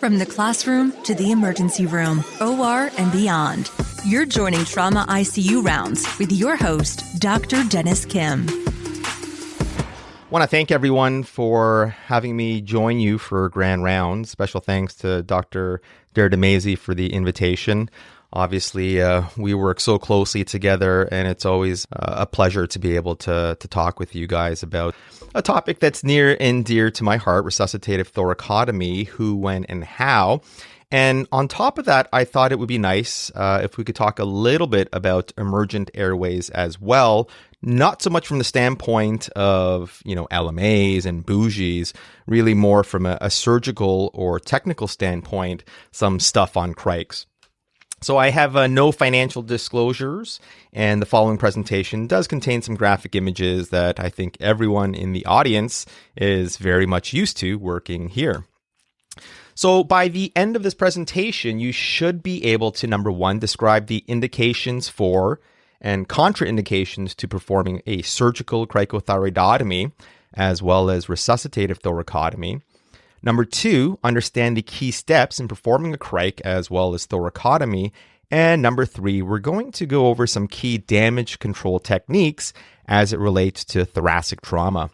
From the classroom to the emergency room, OR and beyond, you're joining Trauma ICU Rounds with your host, Dr. Dennis Kim. I want to thank everyone for having me join you for Grand Rounds. Special thanks to Dr. Derdemezi for the invitation. Obviously, we work so closely together, and it's always a pleasure to be able to talk with you guys about a topic that's near and dear to my heart, resuscitative thoracotomy, who, when, and how. And on top of that, I thought it would be nice if we could talk a little bit about emergent airways as well, not so much from the standpoint of, LMAs and bougies, really more from a surgical or technical standpoint, some stuff on crikes. So I have no financial disclosures, and the following presentation does contain some graphic images that I think everyone in the audience is very much used to working here. So by the end of this presentation, you should be able to, number one, describe the indications for and contraindications to performing a surgical cricothyroidotomy, as well as resuscitative thoracotomy. Number two, understand the key steps in performing a cric as well as thoracotomy. And number three, we're going to go over some key damage control techniques as it relates to thoracic trauma.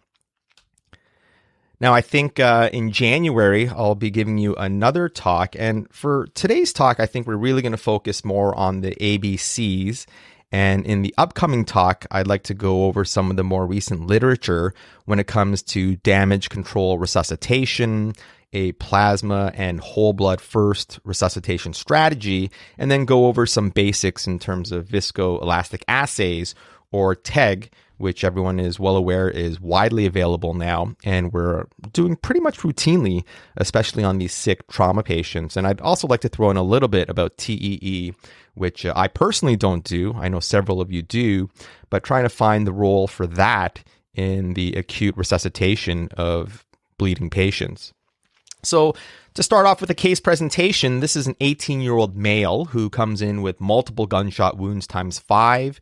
Now, I think in January, I'll be giving you another talk. And for today's talk, I think we're really going to focus more on the ABCs. And in the upcoming talk, I'd like to go over some of the more recent literature when it comes to damage control resuscitation, a plasma and whole blood first resuscitation strategy, and then go over some basics in terms of viscoelastic assays, or TEG, which everyone is well aware is widely available now, and we're doing pretty much routinely, especially on these sick trauma patients. And I'd also like to throw in a little bit about TEE, which I personally don't do. I know several of you do, but trying to find the role for that in the acute resuscitation of bleeding patients. So to start off with a case presentation, this is an 18-year-old male who comes in with multiple gunshot wounds times 5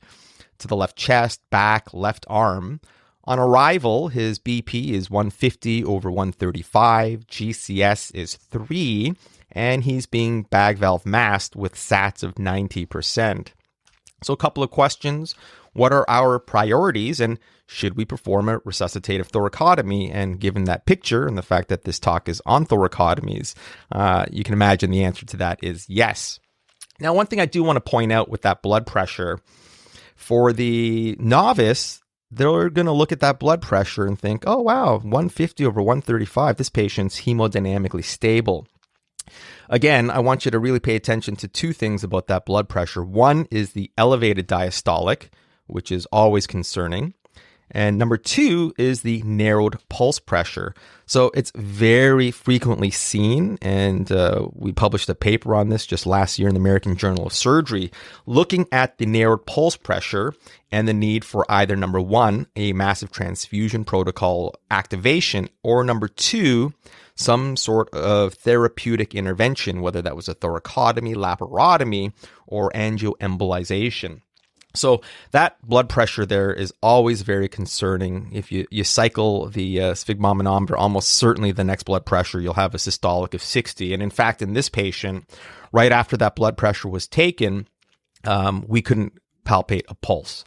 to the left chest, back, left arm. On arrival, his BP is 150/135, GCS is 3, and he's being bag valve masked with SATs of 90%. So a couple of questions. What are our priorities, and should we perform a resuscitative thoracotomy? And given that picture and the fact that this talk is on thoracotomies, you can imagine the answer to that is yes. Now, one thing I do want to point out with that blood pressure, for the novice, they're going to look at that blood pressure and think, oh, wow, 150/135, this patient's hemodynamically stable. Again, I want you to really pay attention to two things about that blood pressure. One is the elevated diastolic, which is always concerning. And number two is the narrowed pulse pressure. So it's very frequently seen, and we published a paper on this just last year in the American Journal of Surgery, looking at the narrowed pulse pressure and the need for either, number one, a massive transfusion protocol activation, or number two, some sort of therapeutic intervention, whether that was a thoracotomy, laparotomy, or angioembolization. So that blood pressure there is always very concerning. If you cycle the sphygmomanometer, almost certainly the next blood pressure, you'll have a systolic of 60. And in fact, in this patient, right after that blood pressure was taken, we couldn't palpate a pulse.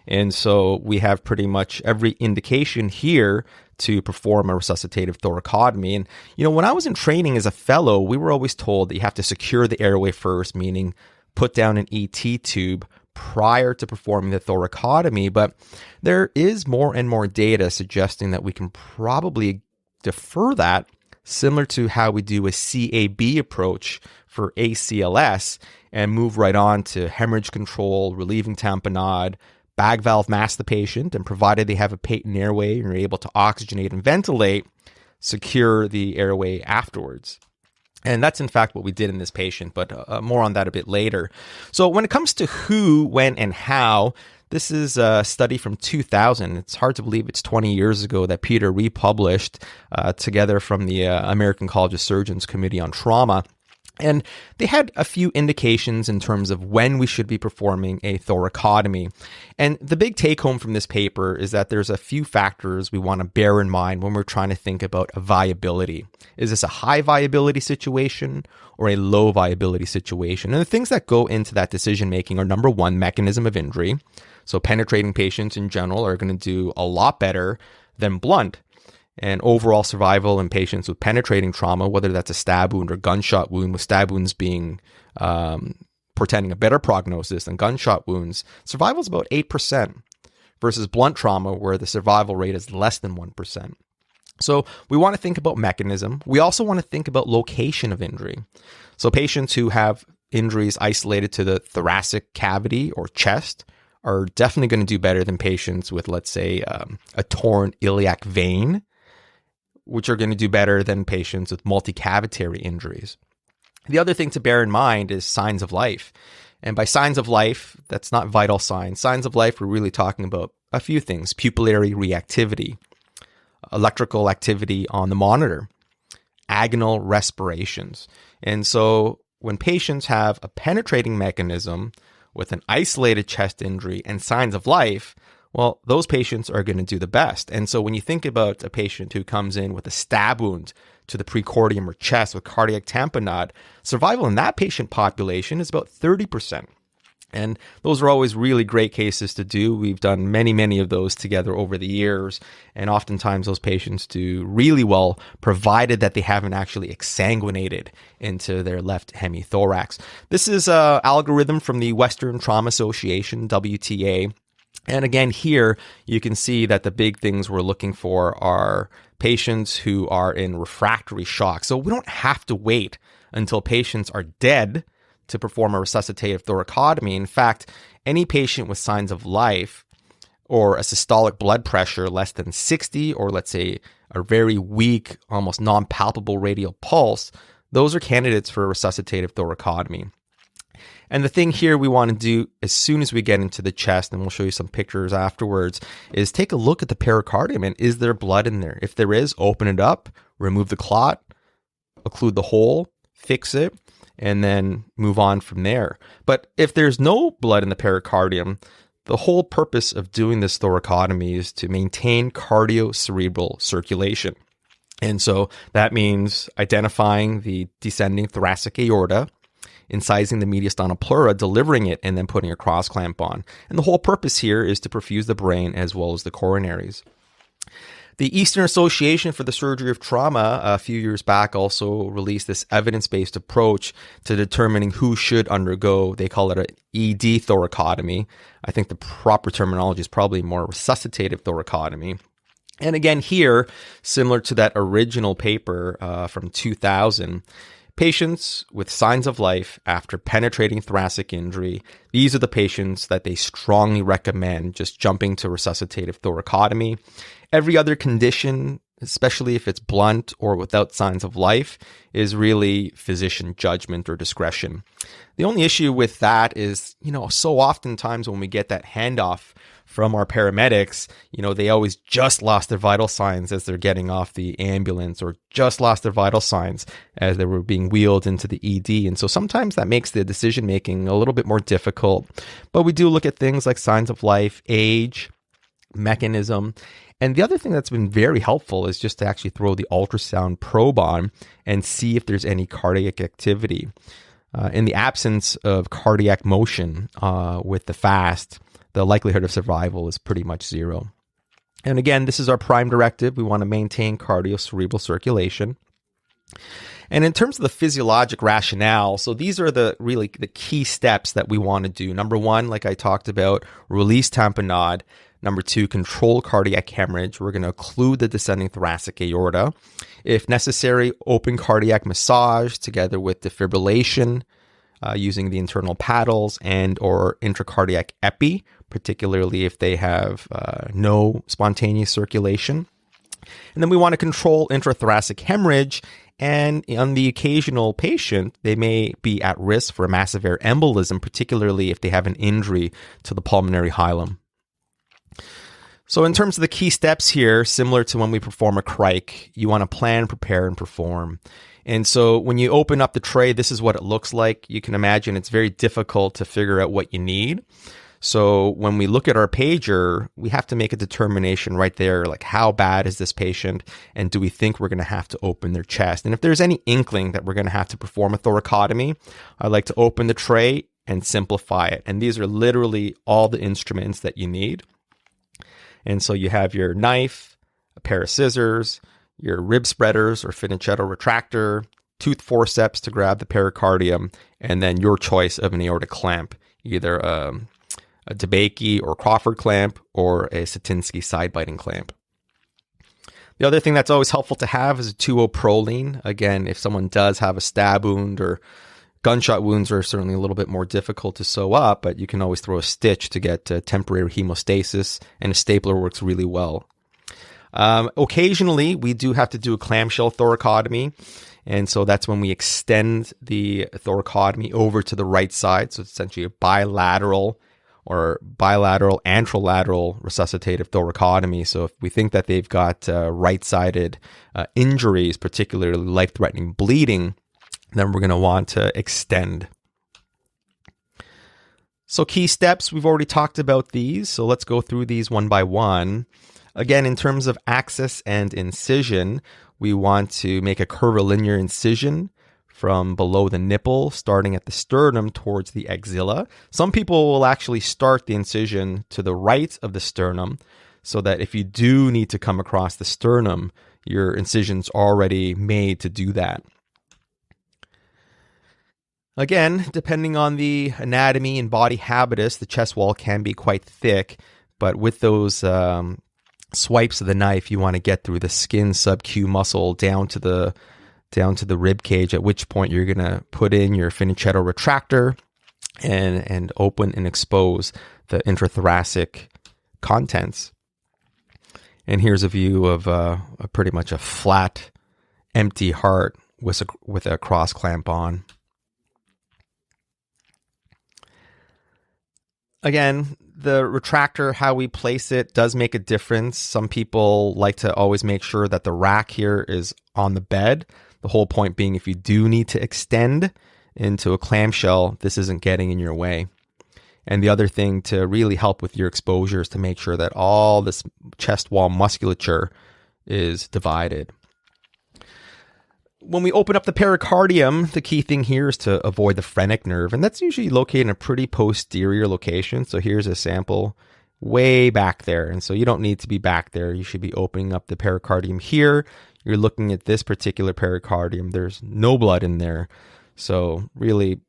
And so we have pretty much every indication here to perform a resuscitative thoracotomy. And, when I was in training as a fellow, we were always told that you have to secure the airway first, meaning put down an ET tube prior to performing the thoracotomy. But there is more and more data suggesting that we can probably defer that, similar to how we do a CAB approach for ACLS, and move right on to hemorrhage control, relieving tamponade, bag valve mask the patient, and provided they have a patent airway and you're able to oxygenate and ventilate, secure the airway afterwards. And that's, in fact, what we did in this patient, but more on that a bit later. So when it comes to who, when, and how, this is a study from 2000. It's hard to believe it's 20 years ago that Peter republished together from the American College of Surgeons Committee on Trauma. And they had a few indications in terms of when we should be performing a thoracotomy. And the big take home from this paper is that there's a few factors we want to bear in mind when we're trying to think about a viability. Is this a high viability situation or a low viability situation? And the things that go into that decision making are, number one, mechanism of injury. So penetrating patients in general are going to do a lot better than blunt. And overall survival in patients with penetrating trauma, whether that's a stab wound or gunshot wound, with stab wounds being portending a better prognosis than gunshot wounds, survival is about 8% versus blunt trauma, where the survival rate is less than 1%. So we want to think about mechanism. We also want to think about location of injury. So patients who have injuries isolated to the thoracic cavity or chest are definitely going to do better than patients with, let's say, a torn iliac vein, which are going to do better than patients with multicavitary injuries. The other thing to bear in mind is signs of life. And by signs of life, that's not vital signs. Signs of life, we're really talking about a few things: pupillary reactivity, electrical activity on the monitor, agonal respirations. And so when patients have a penetrating mechanism with an isolated chest injury and signs of life, well, those patients are going to do the best. And so when you think about a patient who comes in with a stab wound to the precordium or chest with cardiac tamponade, survival in that patient population is about 30%. And those are always really great cases to do. We've done many of those together over the years. And oftentimes those patients do really well, provided that they haven't actually exsanguinated into their left hemithorax. This is an algorithm from the Western Trauma Association, WTA. And again, here you can see that the big things we're looking for are patients who are in refractory shock. So we don't have to wait until patients are dead to perform a resuscitative thoracotomy. In fact, any patient with signs of life or a systolic blood pressure less than 60, or let's say a very weak, almost non-palpable radial pulse, those are candidates for a resuscitative thoracotomy. And the thing here we want to do as soon as we get into the chest, and we'll show you some pictures afterwards, is take a look at the pericardium and is there blood in there? If there is, open it up, remove the clot, occlude the hole, fix it, and then move on from there. But if there's no blood in the pericardium, the whole purpose of doing this thoracotomy is to maintain cardiocerebral circulation. And so that means identifying the descending thoracic aorta, incising the mediastinal pleura, delivering it, and then putting a cross clamp on. And the whole purpose here is to perfuse the brain as well as the coronaries. The Eastern Association for the Surgery of Trauma a few years back also released this evidence-based approach to determining who should undergo, they call it an ED thoracotomy. I think the proper terminology is probably more resuscitative thoracotomy. And again here, similar to that original paper from 2000, patients with signs of life after penetrating thoracic injury, these are the patients that they strongly recommend just jumping to resuscitative thoracotomy. Every other condition, especially if it's blunt or without signs of life, is really physician judgment or discretion. The only issue with that is, so oftentimes when we get that handoff from our paramedics, they always just lost their vital signs as they're getting off the ambulance, or just lost their vital signs as they were being wheeled into the ED. And so sometimes that makes the decision making a little bit more difficult. But we do look at things like signs of life, age, mechanism. And the other thing that's been very helpful is just to actually throw the ultrasound probe on and see if there's any cardiac activity. In the absence of cardiac motion with the fast, the likelihood of survival is pretty much zero. And again, this is our prime directive. We want to maintain cardiocerebral circulation. And in terms of the physiologic rationale, so these are the key steps that we want to do. Number one, like I talked about, release tamponade. Number two, control cardiac hemorrhage. We're going to occlude the descending thoracic aorta. If necessary, open cardiac massage together with defibrillation using the internal paddles and or intracardiac epi, particularly if they have no spontaneous circulation. And then we want to control intrathoracic hemorrhage. And on the occasional patient, they may be at risk for a massive air embolism, particularly if they have an injury to the pulmonary hilum. So in terms of the key steps here, similar to when we perform a cric, you want to plan, prepare, and perform. And so when you open up the tray, this is what it looks like. You can imagine it's very difficult to figure out what you need. So when we look at our pager, we have to make a determination right there, like how bad is this patient, and do we think we're going to have to open their chest? And if there's any inkling that we're going to have to perform a thoracotomy, I like to open the tray and simplify it. And these are literally all the instruments that you need. And so you have your knife, a pair of scissors, your rib spreaders or Finichetto retractor, tooth forceps to grab the pericardium, and then your choice of an aortic clamp, either a DeBakey or Crawford clamp or a Satinsky side-biting clamp. The other thing that's always helpful to have is a 2-0 Prolene. Again, if someone does have a stab wound, or gunshot wounds are certainly a little bit more difficult to sew up, but you can always throw a stitch to get temporary hemostasis, and a stapler works really well. Occasionally, we do have to do a clamshell thoracotomy, and so that's when we extend the thoracotomy over to the right side. So it's essentially a bilateral anterolateral resuscitative thoracotomy. So if we think that they've got right-sided injuries, particularly life-threatening bleeding, then we're going to want to extend. So key steps, we've already talked about these, so let's go through these one by one. Again, in terms of access and incision, we want to make a curvilinear incision from below the nipple, starting at the sternum towards the axilla. Some people will actually start the incision to the right of the sternum, so that if you do need to come across the sternum, your incision's already made to do that. Again, depending on the anatomy and body habitus, the chest wall can be quite thick, but with those swipes of the knife, you want to get through the skin sub-Q muscle down to the rib cage, at which point you're going to put in your Finichetto retractor and open and expose the intrathoracic contents. And here's a view of pretty much a flat, empty heart with a cross clamp on. Again, the retractor, how we place it, does make a difference. Some people like to always make sure that the rack here is on the bed. The whole point being, if you do need to extend into a clamshell, this isn't getting in your way. And the other thing to really help with your exposure is to make sure that all this chest wall musculature is divided. When we open up the pericardium, the key thing here is to avoid the phrenic nerve, and that's usually located in a pretty posterior location. So here's a sample way back there, and so you don't need to be back there. You should be opening up the pericardium here. You're looking at this particular pericardium. There's no blood in there, so really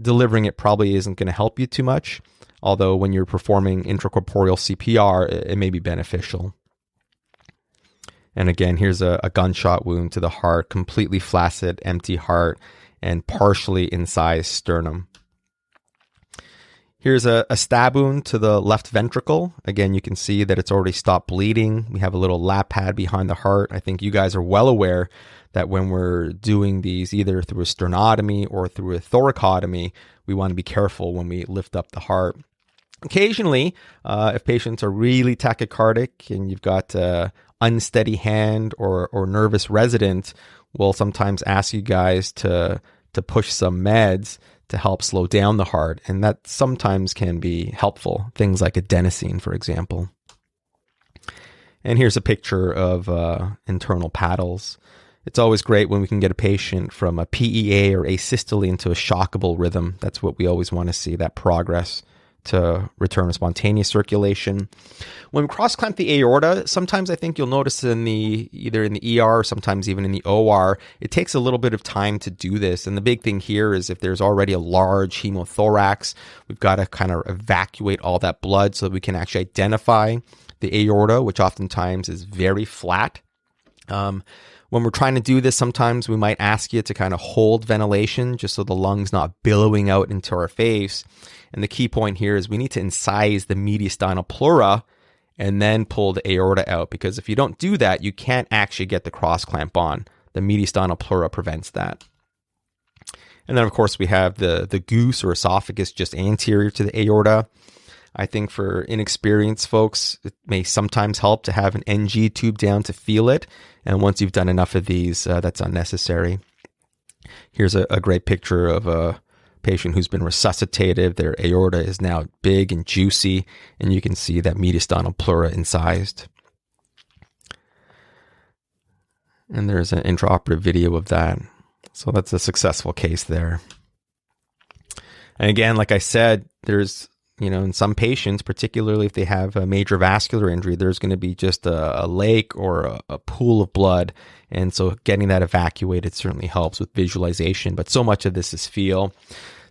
delivering it probably isn't going to help you too much, although when you're performing intracorporeal CPR, it may be beneficial. And again, here's a gunshot wound to the heart, completely flaccid, empty heart, and partially incised sternum. Here's a stab wound to the left ventricle. Again, you can see that it's already stopped bleeding. We have a little lap pad behind the heart. I think you guys are well aware that when we're doing these, either through a sternotomy or through a thoracotomy, we want to be careful when we lift up the heart. Occasionally, if patients are really tachycardic and you've got unsteady hand or nervous resident, we'll sometimes ask you guys to push some meds to help slow down the heart, and that sometimes can be helpful. Things like adenosine, for example. And here's a picture of internal paddles. It's always great when we can get a patient from a PEA or asystole into a shockable rhythm. That's what we always want to see, that progress to return to spontaneous circulation. When we cross-clamp the aorta, sometimes I think you'll notice either in the ER or sometimes even in the OR, it takes a little bit of time to do this. And the big thing here is if there's already a large hemothorax, we've got to kind of evacuate all that blood so that we can actually identify the aorta, which oftentimes is very flat. When we're trying to do this, sometimes we might ask you to kind of hold ventilation just so the lung's not billowing out into our face. And the key point here is we need to incise the mediastinal pleura and then pull the aorta out, because if you don't do that, you can't actually get the cross clamp on. The mediastinal pleura prevents that. And then, of course, we have the goose or esophagus just anterior to the aorta. I think for inexperienced folks, it may sometimes help to have an NG tube down to feel it. And once you've done enough of these, that's unnecessary. Here's a great picture of a patient who's been resuscitated. Their aorta is now big and juicy, and you can see that mediastinal pleura incised. And there's an intraoperative video of that. So that's a successful case there. And again, like I said, there's, in some patients, particularly if they have a major vascular injury, there's going to be just a lake or a pool of blood. And so getting that evacuated certainly helps with visualization. But so much of this is feel.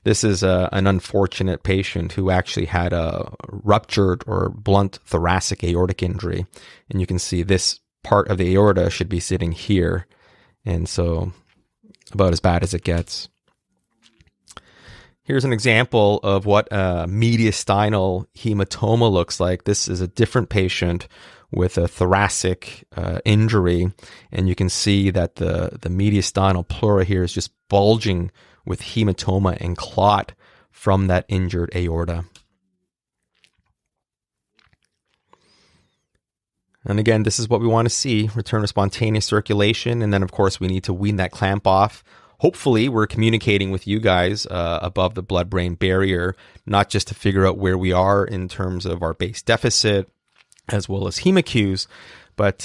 This is an unfortunate patient who actually had a ruptured or blunt thoracic aortic injury. And you can see this part of the aorta should be sitting here. And so about as bad as it gets. Here's an example of what a mediastinal hematoma looks like. This is a different patient with a thoracic injury, and you can see that the mediastinal pleura here is just bulging with hematoma and clot from that injured aorta. And again, this is what we want to see, return of spontaneous circulation, and then of course we need to wean that clamp off. Hopefully, we're communicating with you guys above the blood-brain barrier, not just to figure out where we are in terms of our base deficit, as well as hemacues, but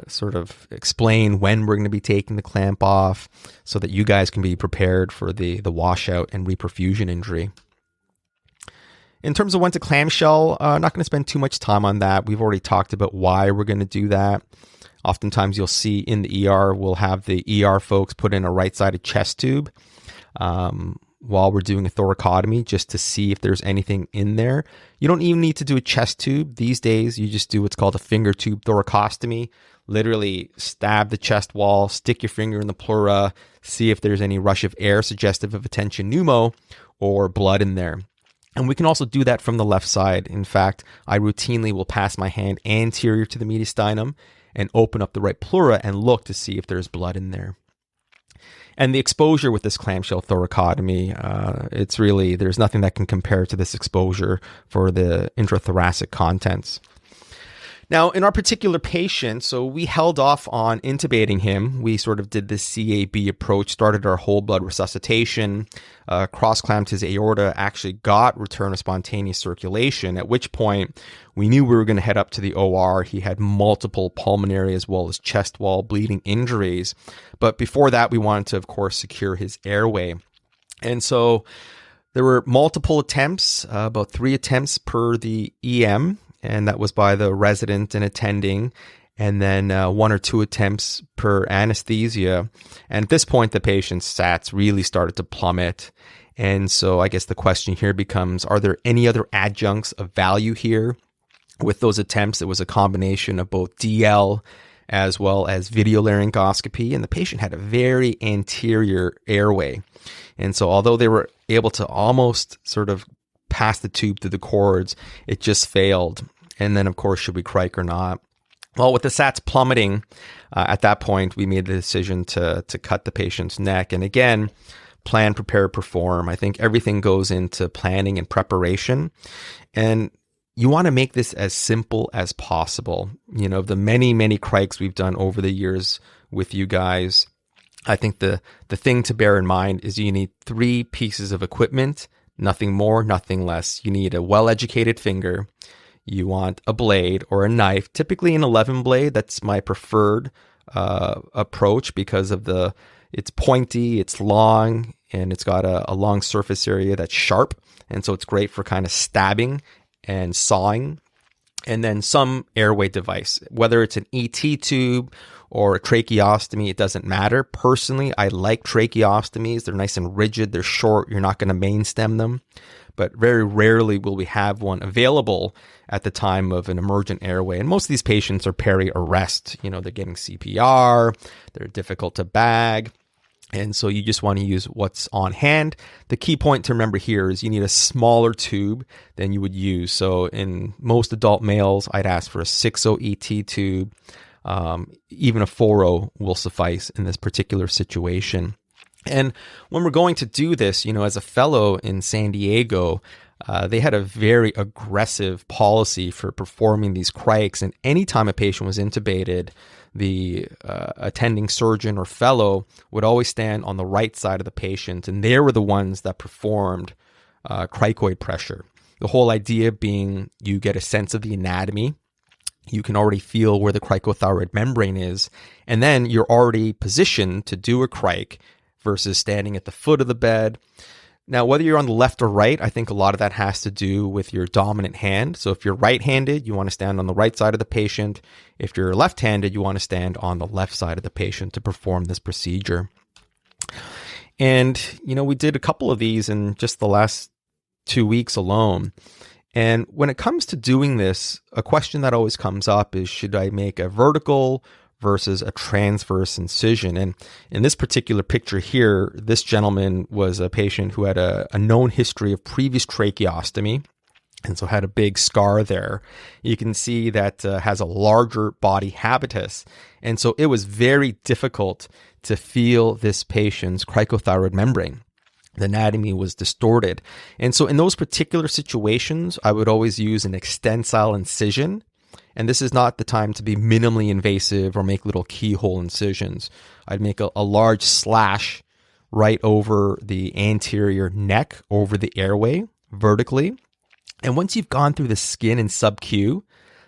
sort of explain when we're going to be taking the clamp off so that you guys can be prepared for the washout and reperfusion injury. In terms of when to clamshell, not going to spend too much time on that. We've already talked about why we're going to do that. Oftentimes you'll see in the ER, we'll have the ER folks put in a right-sided chest tube while we're doing a thoracotomy just to see if there's anything in there. You don't even need to do a chest tube. These days, you just do what's called a finger tube thoracostomy. Literally stab the chest wall, stick your finger in the pleura, see if there's any rush of air suggestive of a tension pneumo or blood in there. And we can also do that from the left side. In fact, I routinely will pass my hand anterior to the mediastinum and open up the right pleura and look to see if there's blood in there. And the exposure with this clamshell thoracotomy, it's really, there's nothing that can compare to this exposure for the intrathoracic contents. Now, in our particular patient, so we held off on intubating him. We sort of did this CAB approach, started our whole blood resuscitation, cross-clamped his aorta, actually got return of spontaneous circulation, at which point we knew we were going to head up to the OR. He had multiple pulmonary as well as chest wall bleeding injuries. But before that, we wanted to, of course, secure his airway. And so there were multiple attempts, about 3 attempts per the EM. And that was by the resident and attending, and then 1 or 2 attempts per anesthesia. And at this point, the patient's sats really started to plummet. And so I guess the question here becomes, are there any other adjuncts of value here? With those attempts, it was a combination of both DL as well as video laryngoscopy, and the patient had a very anterior airway. And so although they were able to almost sort of pass the tube through the cords, it just failed. And then, of course, should we cric or not? Well, with the SATs plummeting, at that point, we made the decision to cut the patient's neck. And again, plan, prepare, perform. I think everything goes into planning and preparation. And you want to make this as simple as possible. You know, the many, many crics we've done over the years with you guys, I think the thing to bear in mind is you need 3 pieces of equipment, nothing more, nothing less. You need a well-educated finger. You want a blade or a knife, typically an 11 blade. That's my preferred approach because of it's pointy, it's long, and it's got a long surface area that's sharp. And so it's great for kind of stabbing and sawing. And then some airway device, whether it's an ET tube or a tracheostomy, it doesn't matter. Personally, I like tracheostomies. They're nice and rigid. They're short. You're not going to main stem them. But very rarely will we have one available at the time of an emergent airway. And most of these patients are peri-arrest. You know, they're getting CPR. They're difficult to bag. And so you just want to use what's on hand. The key point to remember here is you need a smaller tube than you would use. So in most adult males, I'd ask for a 6.0 ET tube. Even a 4.0 will suffice in this particular situation. And when we're going to do this, you know, as a fellow in San Diego, they had a very aggressive policy for performing these crikes. And anytime a patient was intubated, the attending surgeon or fellow would always stand on the right side of the patient, and they were the ones that performed cricoid pressure. The whole idea being you get a sense of the anatomy. You can already feel where the cricothyroid membrane is, and then you're already positioned to do a cric versus standing at the foot of the bed. Now, whether you're on the left or right, I think a lot of that has to do with your dominant hand. So if you're right-handed, you want to stand on the right side of the patient. If you're left-handed, you want to stand on the left side of the patient to perform this procedure. And, we did a couple of these in just the last 2 weeks alone. And when it comes to doing this, a question that always comes up is, should I make a vertical versus a transverse incision? And in this particular picture here, this gentleman was a patient who had a known history of previous tracheostomy, and so had a big scar there. You can see that has a larger body habitus. And so it was very difficult to feel this patient's cricothyroid membrane. The anatomy was distorted. And so in those particular situations, I would always use an extensile incision. And this is not the time to be minimally invasive or make little keyhole incisions. I'd make a large slash right over the anterior neck, over the airway, vertically. And once you've gone through the skin and sub-Q,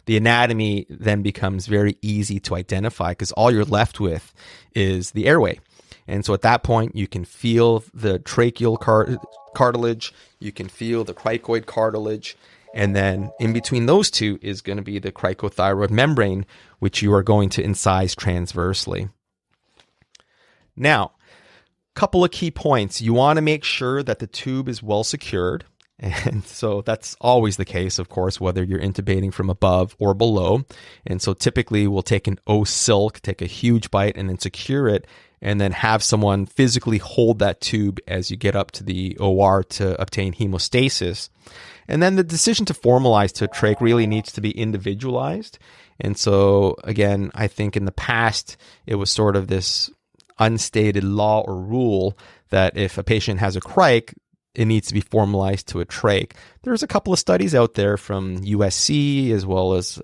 the anatomy then becomes very easy to identify because all you're left with is the airway. And so at that point, you can feel the tracheal cartilage, you can feel the cricoid cartilage, and then in between those two is going to be the cricothyroid membrane, which you are going to incise transversely. Now, a couple of key points. You want to make sure that the tube is well secured. And so that's always the case, of course, whether you're intubating from above or below. And so typically we'll take an O-silk, take a huge bite and then secure it, and then have someone physically hold that tube as you get up to the OR to obtain hemostasis. And then the decision to formalize to a trach really needs to be individualized. And so, again, I think in the past, it was sort of this unstated law or rule that if a patient has a cric, it needs to be formalized to a trach. There's a couple of studies out there from USC as well as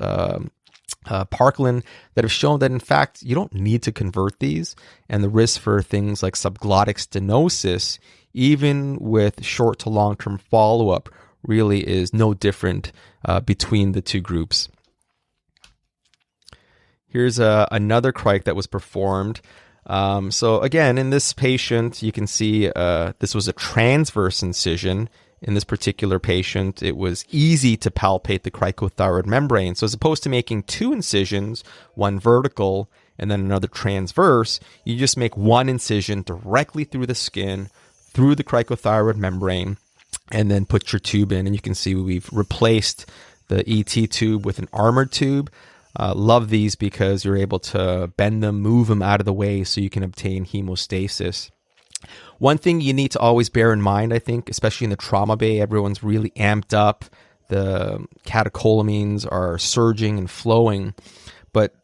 Parkland that have shown that, in fact, you don't need to convert these. And the risk for things like subglottic stenosis, even with short to long-term follow-up, really is no different between the two groups. Here's another cric that was performed. So again, in this patient, you can see this was a transverse incision. In this particular patient, it was easy to palpate the cricothyroid membrane. So as opposed to making two incisions, one vertical and then another transverse, you just make one incision directly through the skin, through the cricothyroid membrane, and then put your tube in. And you can see we've replaced the ET tube with an armored tube. Love these because you're able to bend them, move them out of the way so you can obtain hemostasis. One thing you need to always bear in mind, I think, especially in the trauma bay, everyone's really amped up. The catecholamines are surging and flowing. But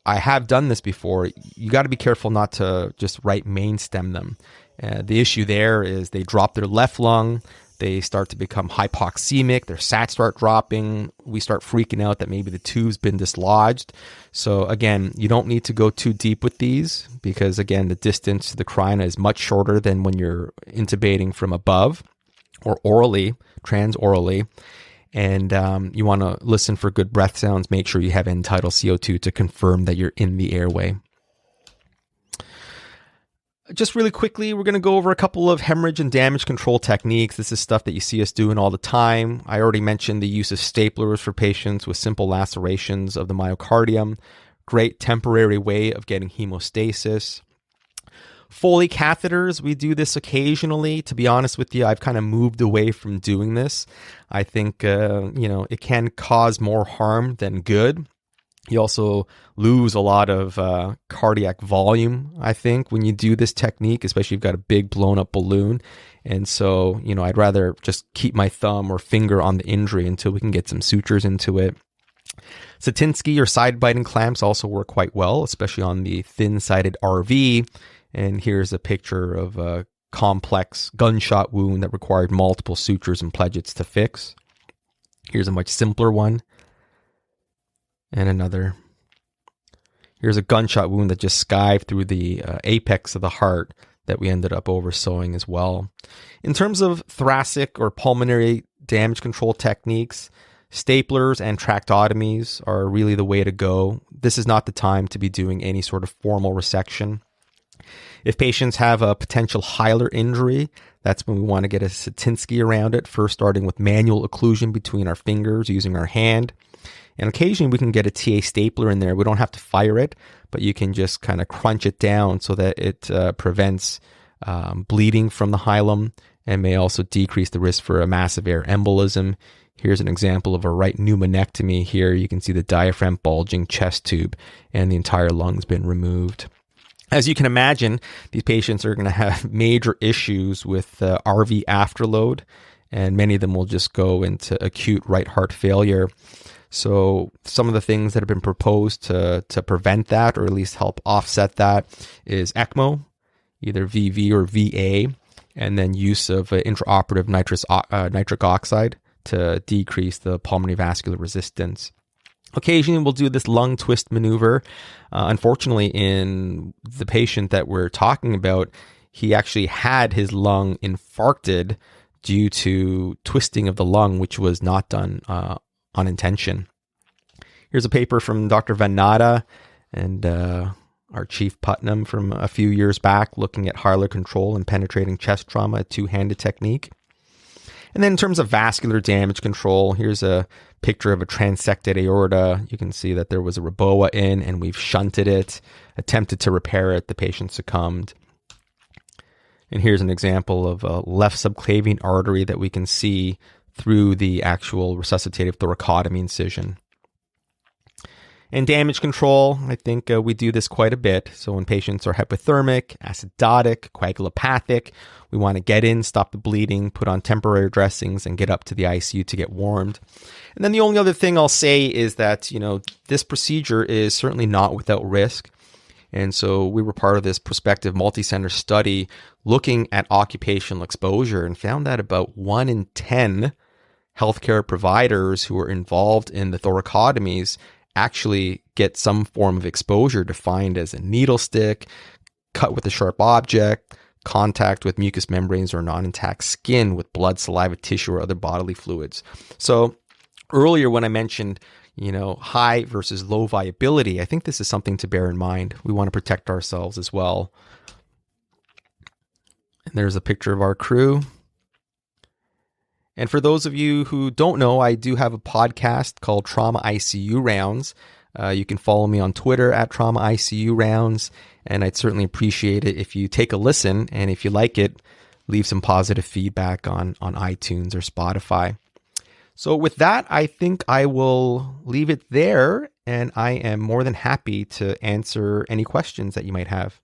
I have done this before. You got to be careful not to just right main stem them. The issue there is they drop their left lung. They start to become hypoxemic. Their sats start dropping. We start freaking out that maybe the tube's been dislodged. So again, you don't need to go too deep with these because, again, the distance to the carina is much shorter than when you're intubating from above or orally, transorally. And you want to listen for good breath sounds. Make sure you have end-tidal CO2 to confirm that you're in the airway. Just really quickly, we're going to go over a couple of hemorrhage and damage control techniques. This is stuff that you see us doing all the time. I already mentioned the use of staplers for patients with simple lacerations of the myocardium. Great temporary way of getting hemostasis. Foley catheters, we do this occasionally. To be honest with you, I've kind of moved away from doing this. I think, it can cause more harm than good. You also lose a lot of cardiac volume, I think, when you do this technique, especially if you've got a big blown up balloon. And so, I'd rather just keep my thumb or finger on the injury until we can get some sutures into it. Satinsky or side biting clamps also work quite well, especially on the thin-sided RV. And here's a picture of a complex gunshot wound that required multiple sutures and pledgets to fix. Here's a much simpler one. And another. Here's a gunshot wound that just skived through the apex of the heart that we ended up oversewing as well. In terms of thoracic or pulmonary damage control techniques, staplers and tracheotomies are really the way to go. This is not the time to be doing any sort of formal resection. If patients have a potential hilar injury, that's when we want to get a Satinsky around it, first starting with manual occlusion between our fingers using our hand. And occasionally we can get a TA stapler in there. We don't have to fire it, but you can just kind of crunch it down so that it prevents bleeding from the hilum and may also decrease the risk for a massive air embolism. Here's an example of a right pneumonectomy. Here you can see the diaphragm bulging, chest tube, and the entire lung's been removed. As you can imagine, these patients are going to have major issues with RV afterload, and many of them will just go into acute right heart failure. So some of the things that have been proposed to prevent that, or at least help offset that, is ECMO, either VV or VA, and then use of intraoperative nitric oxide to decrease the pulmonary vascular resistance. Occasionally, we'll do this lung twist maneuver. Unfortunately, in the patient that we're talking about, he actually had his lung infarcted due to twisting of the lung, which was not done on intention. Here's a paper from Dr. Van Natta and our Chief Putnam from a few years back, looking at hilar control and penetrating chest trauma, a two-handed technique. And then in terms of vascular damage control, here's a picture of a transected aorta. You can see that there was a Reboa in and we've shunted it, attempted to repair it. The patient succumbed. And here's an example of a left subclavian artery that we can see through the actual resuscitative thoracotomy incision. And damage control, I think we do this quite a bit. So when patients are hypothermic, acidotic, coagulopathic, we want to get in, stop the bleeding, put on temporary dressings, and get up to the ICU to get warmed. And then the only other thing I'll say is that, this procedure is certainly not without risk. And so we were part of this prospective multi-center study looking at occupational exposure and found that about 1 in 10 healthcare providers who are involved in the thoracotomies actually get some form of exposure defined as a needle stick, cut with a sharp object, contact with mucous membranes or non-intact skin with blood, saliva, tissue, or other bodily fluids. So earlier when I mentioned, high versus low viability, I think this is something to bear in mind. We want to protect ourselves as well. And there's a picture of our crew. And for those of you who don't know, I do have a podcast called Trauma ICU Rounds. You can follow me on Twitter at Trauma ICU Rounds, and I'd certainly appreciate it if you take a listen, and if you like it, leave some positive feedback on iTunes or Spotify. So with that, I think I will leave it there, and I am more than happy to answer any questions that you might have.